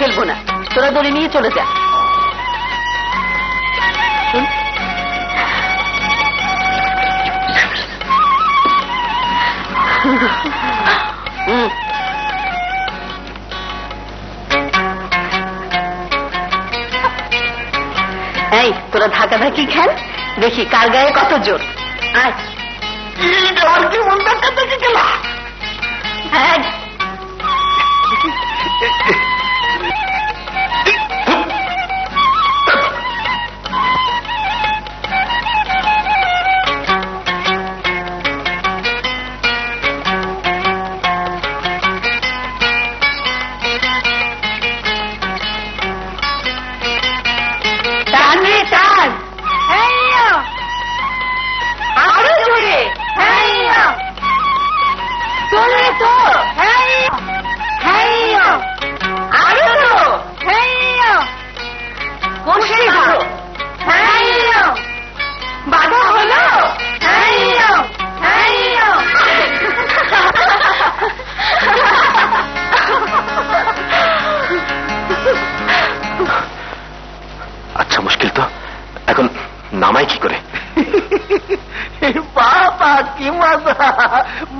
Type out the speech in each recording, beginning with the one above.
খেলবো না, তোরা দড়ি নিয়ে চলে যা। এই তোরা ধাকাধাকি খেল, দেখি কার গায়ে কত জোর। আয় কেমন ধাকাধাকি খেলা। হ্যাঁ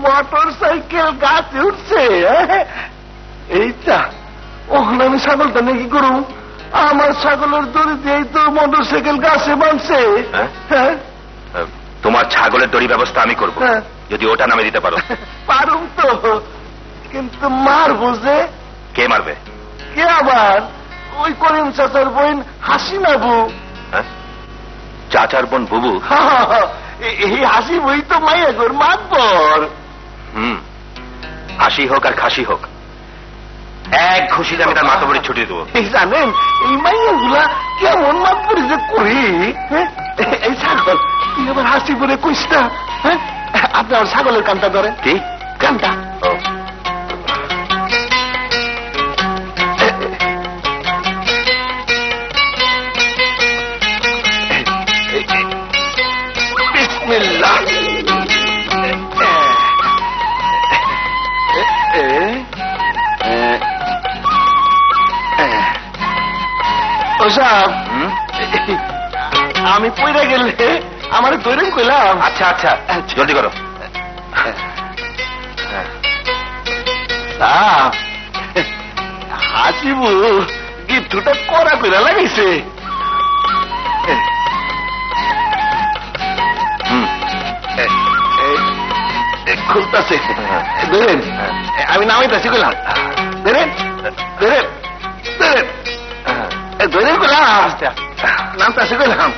মোটরসাইকেল গাছে উঠছে। এইটা ওখানে আমি ছাগলটা নাকি করু, আমার ছাগলের দড়ি দিয়ে তো মোটরসাইকেল গাছে বাঁধছে। তোমার ছাগলের দড়ি ব্যবস্থা আমি করব, যদি ওটা নামে দিতে পারো। পারুম তো, কিন্তু মারবো যে। কে মারবে? কে আবার? ওই করিম চাচার বোন হাসিনা বউ। চাচার বোন বুবু? এই হাসি বই তো মাইয়া গোর মাতবর। হাসি হোক আর খাসি হোক, এক ঘুষিতে আমি তার মাতবরি ছুটিয়ে দেবো। জানেন এই মাইয়া গুলা কেমন মাতবরি যে করি। এই ছাগল তুই আবার হাসি বলে কইস না। আপনার ছাগলের কানটা ধরেন। কি কানটা? বিসমিল্লাহ। আমি পয়রা গেলে আমার দৈরম কইলাম। আচ্ছা আচ্ছা জলদি করো। হাসিবু গিফটটা করা কইরা লাগাইছে। খুলতাছে। ধরেন আমি নামাইতাছি কইলাম। ধরেন ধরেন ধরেন ধরেন কইলাম, নামতাছি কইলাম।